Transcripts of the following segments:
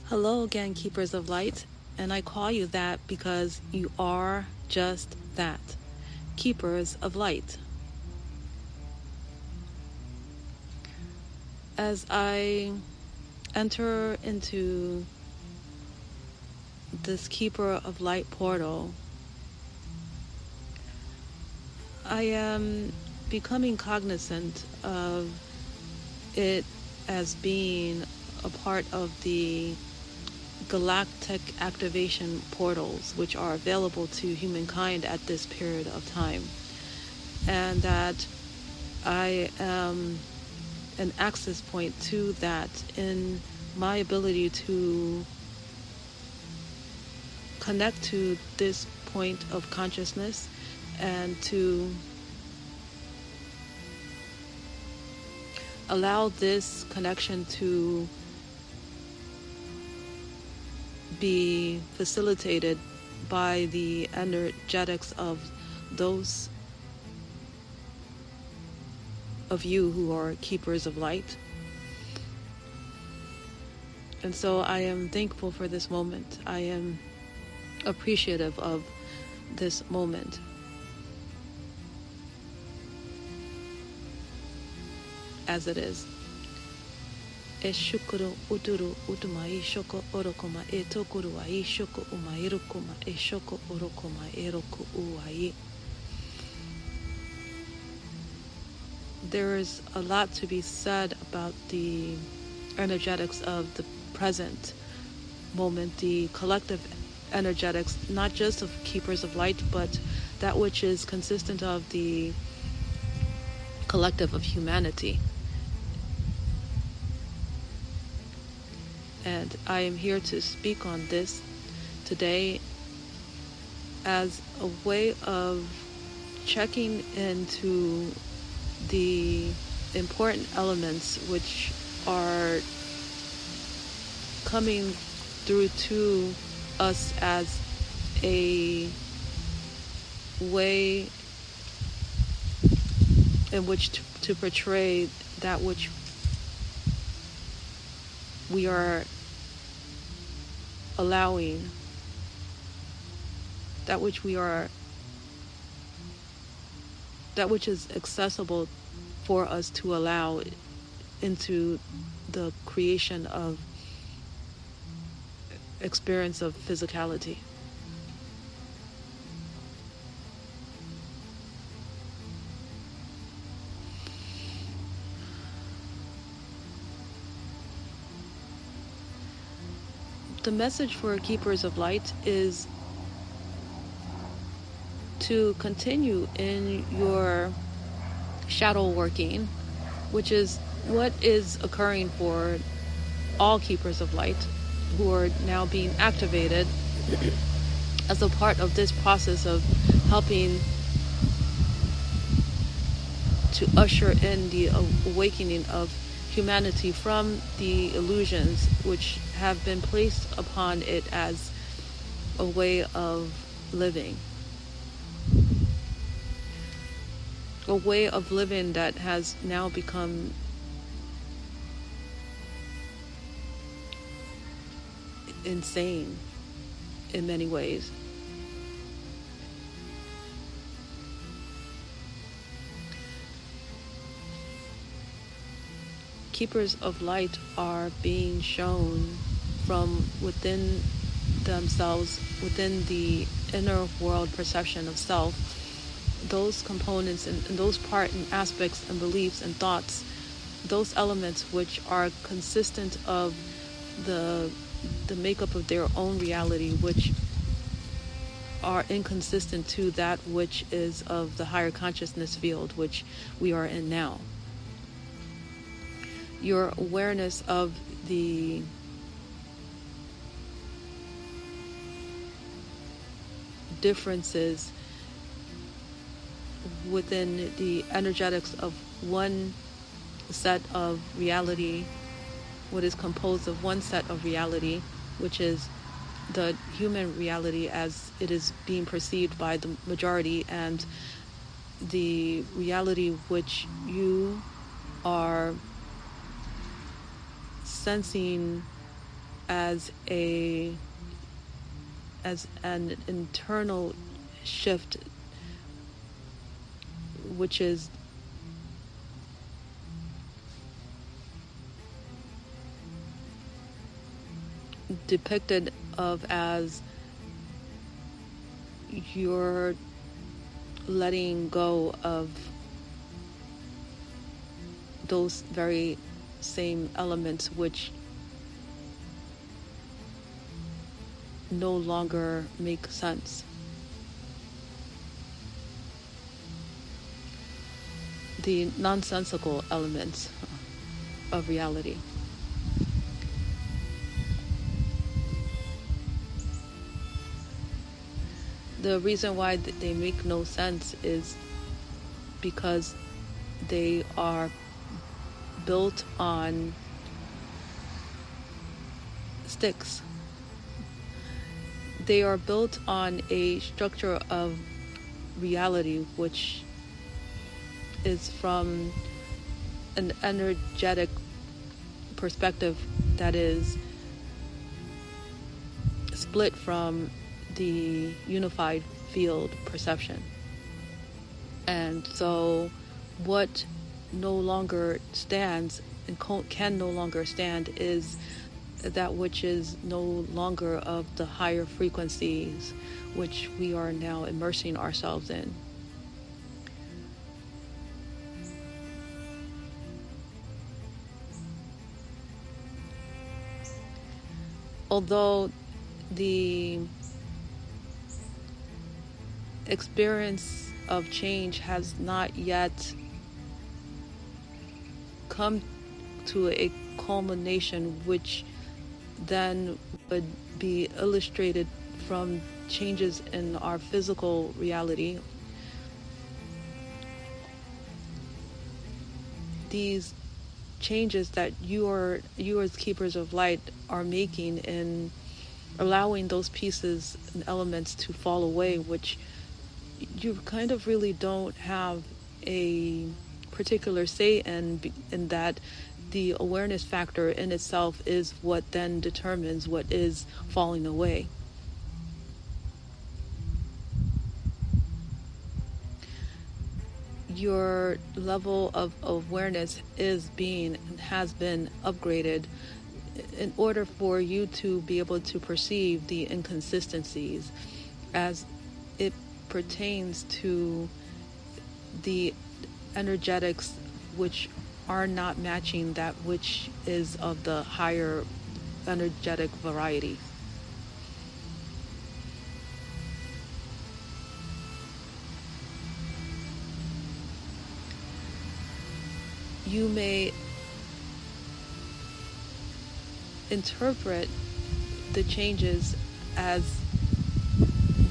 Hello again, Keepers of Light, and I call you that because you are just that, Keepers of Light. As I enter into this Keeper of Light portal, I am becoming cognizant of it as being a part of the Galactic activation portals, which are available to humankind at this period of time, and that I am an access point to that in my ability to connect to this point of consciousness and to allow this connection to be facilitated by the energetics of those of you who are keepers of light. And so I am thankful for this moment. I am appreciative of this moment. As it is. E shukuru uturu utuma I shoko orokoma e tokuru wa I shoko umairukuma e shoko orokoma e roku uai. There is a lot to be said about the energetics of the present moment, the collective energetics, not just of Keepers of Light, but that which is consistent of the collective of humanity. And I am here to speak on this today as a way of checking into the important elements which are coming through to us as a way in which to portray that which we are allowing, that which is accessible for us to allow into the creation of experience of physicality. The message for Keepers of Light is to continue in your shadow working, which is what is occurring for all Keepers of Light who are now being activated as a part of this process of helping to usher in the awakening of humanity from the illusions which have been placed upon it as a way of living. A way of living that has now become insane in many ways. Keepers of Light are being shown from within themselves, within the inner world perception of self, those components and those part and aspects and beliefs and thoughts, those elements which are consistent of the makeup of their own reality, which are inconsistent to that which is of the higher consciousness field which we are in now. Your awareness of the differences within the energetics of one set of reality, what is composed of one set of reality, which is the human reality as it is being perceived by the majority, and the reality which you are sensing as an internal shift, which is depicted of as you're letting go of those very same elements which no longer make sense. The nonsensical elements of reality. The reason why they make no sense is because they are built on sticks. They are built on a structure of reality which is from an energetic perspective that is split from the unified field perception. And so what no longer stands and can no longer stand is that which is no longer of the higher frequencies which we are now immersing ourselves in. Although the experience of change has not yet come to a culmination which then would be illustrated from changes in our physical reality, these changes that you as keepers of light are making in allowing those pieces and elements to fall away, which you kind of really don't have a particular say in that the awareness factor in itself is what then determines what is falling away. Your level of awareness is being and has been upgraded in order for you to be able to perceive the inconsistencies as it pertains to the energetics which are not matching that which is of the higher energetic variety. You may interpret the changes as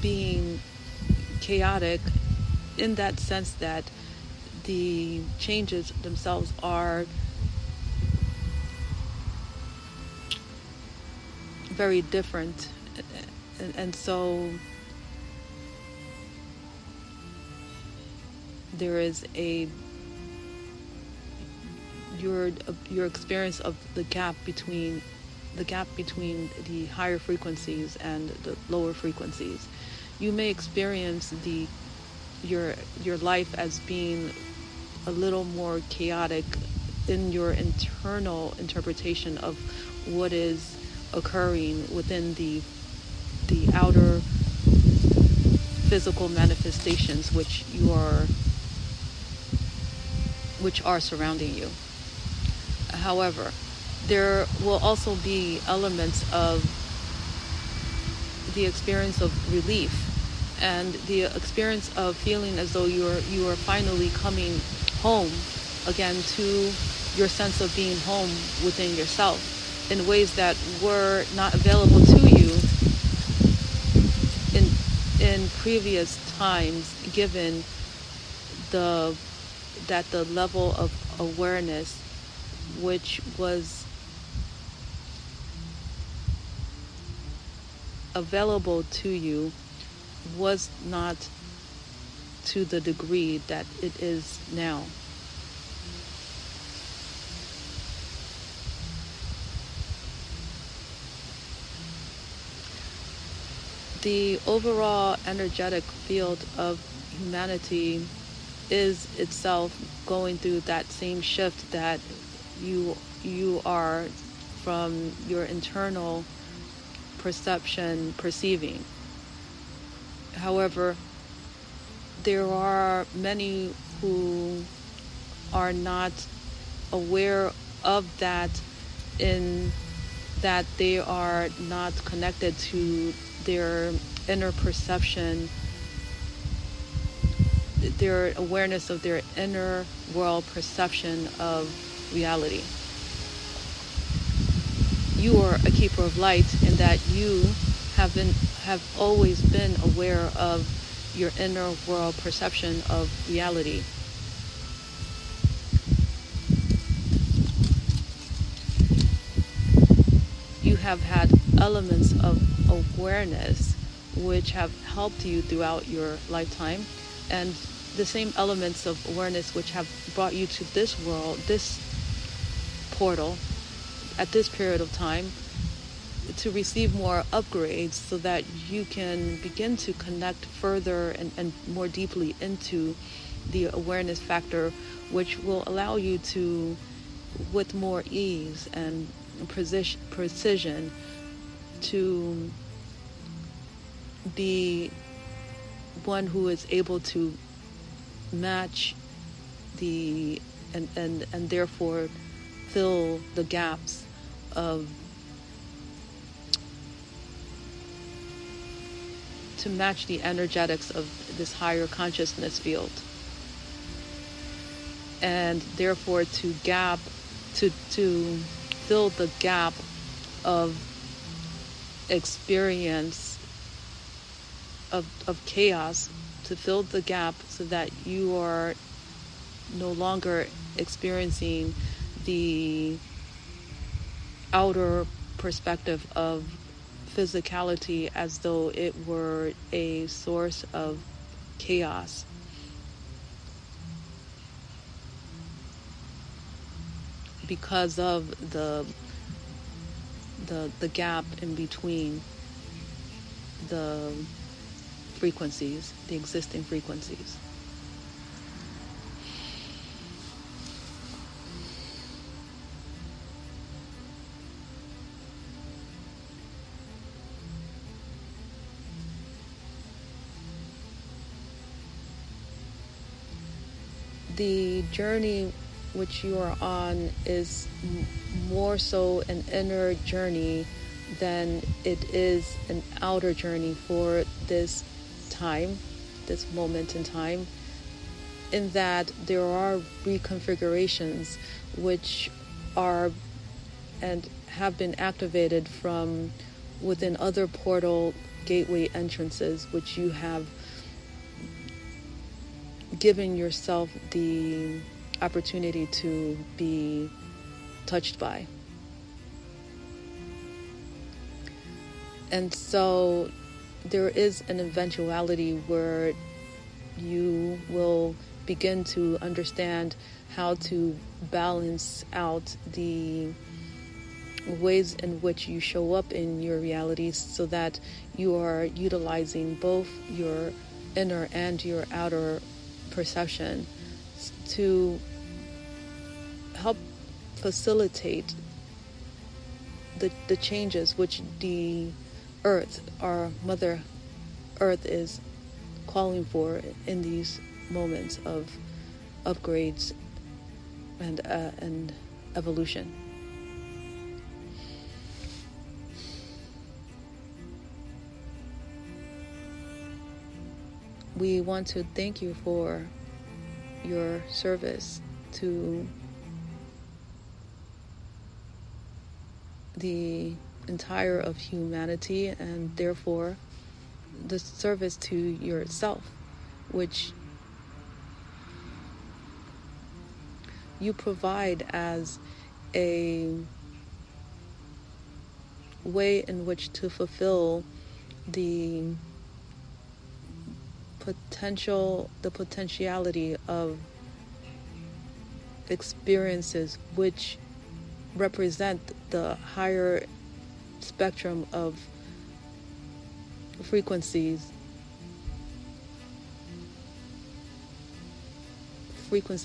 being chaotic in that sense that the changes themselves are very different, and so there is your experience of the gap between the higher frequencies and the lower frequencies. You may experience your life as being a little more chaotic in your internal interpretation of what is occurring within the outer physical manifestations which are surrounding you. However, there will also be elements of the experience of relief and the experience of feeling as though you are finally coming home again to your sense of being home within yourself in ways that were not available to you in previous times, given the level of awareness which was available to you was not to the degree that it is now. the overall energetic field of humanity is itself going through that same shift that you are from your internal perceiving. However, there are many who are not aware of that, in that they are not connected to their inner perception, their awareness of their inner world perception of reality. You are a keeper of light in that you have always been aware of your inner world perception of reality. You have had elements of awareness which have helped you throughout your lifetime, and the same elements of awareness which have brought you to this world, this portal, at this period of time, to receive more upgrades so that you can begin to connect further and more deeply into the awareness factor, which will allow you to, with more ease and precision, to be one who is able to match the and therefore fill the gaps of, to match the energetics of this higher consciousness field, and therefore to fill the gap of experience of chaos, to fill the gap so that you are no longer experiencing the outer perspective of physicality as though it were a source of chaos. Because of the gap in between the frequencies, the existing frequencies. The journey which you are on is more so an inner journey than it is an outer journey for this time, this moment in time, in that there are reconfigurations which are and have been activated from within other portal gateway entrances, which you have given yourself the opportunity to be touched by. And so there is an eventuality where you will begin to understand how to balance out the ways in which you show up in your reality, so that you are utilizing both your inner and your outer perception to help facilitate the changes which the Earth, our Mother Earth, is calling for in these moments of upgrades and evolution. We want to thank you for your service to the entire of humanity, and therefore the service to yourself, which you provide as a way in which to fulfill the potentiality of experiences which represent the higher spectrum of frequency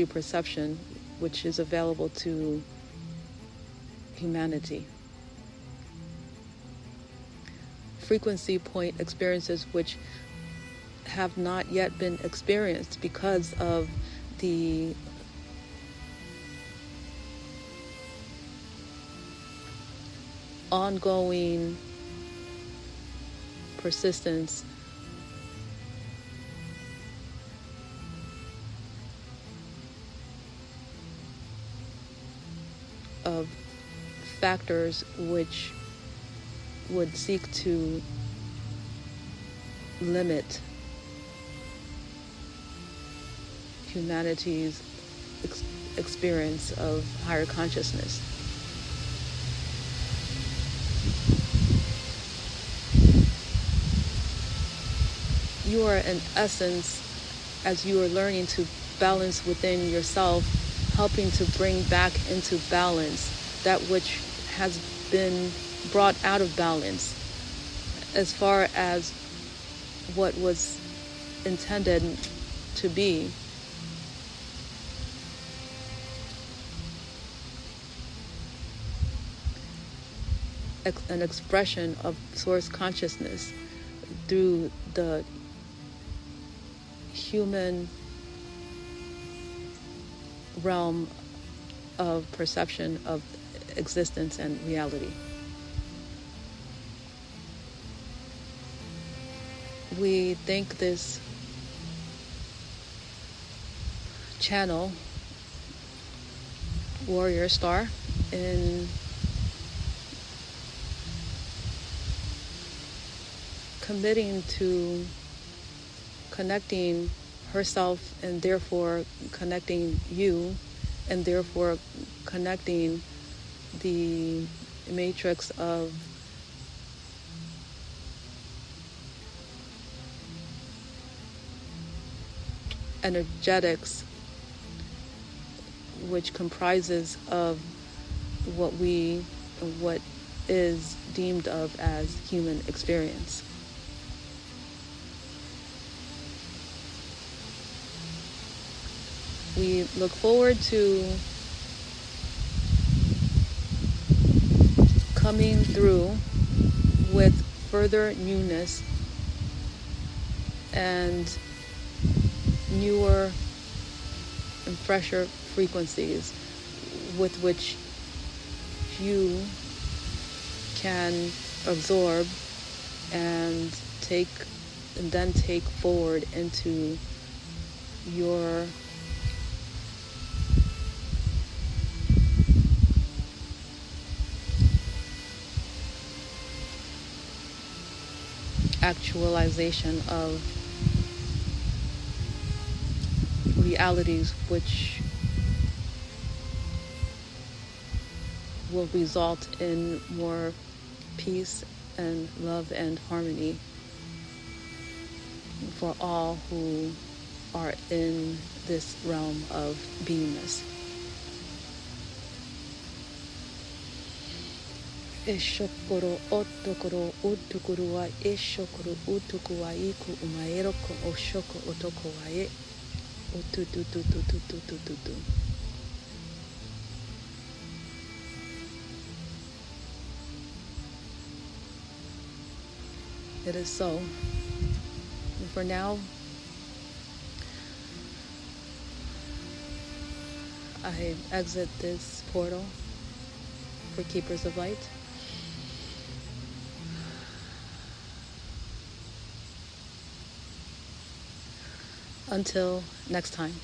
perception which is available to humanity. Frequency point experiences which have not yet been experienced because of the ongoing persistence of factors which would seek to limit humanity's experience of higher consciousness. You are, in essence, as you are learning to balance within yourself, helping to bring back into balance that which has been brought out of balance as far as what was intended to be. An expression of source consciousness through the human realm of perception of existence and reality. We think this channel, Warrior Star, in committing to connecting herself and therefore connecting you and therefore connecting the matrix of energetics which comprises of what is deemed of as human experience. We look forward to coming through with further newness and newer and fresher frequencies with which you can absorb and then take forward into your actualization of realities which will result in more peace and love and harmony for all who are in this realm of beingness. Eshokoro otokoro utukuru wa eshokoro utuku wa iku umaeroko oshoko otoko wa e ututututututututu. It is so. And for now, I exit this portal for Keepers of Light. Until next time.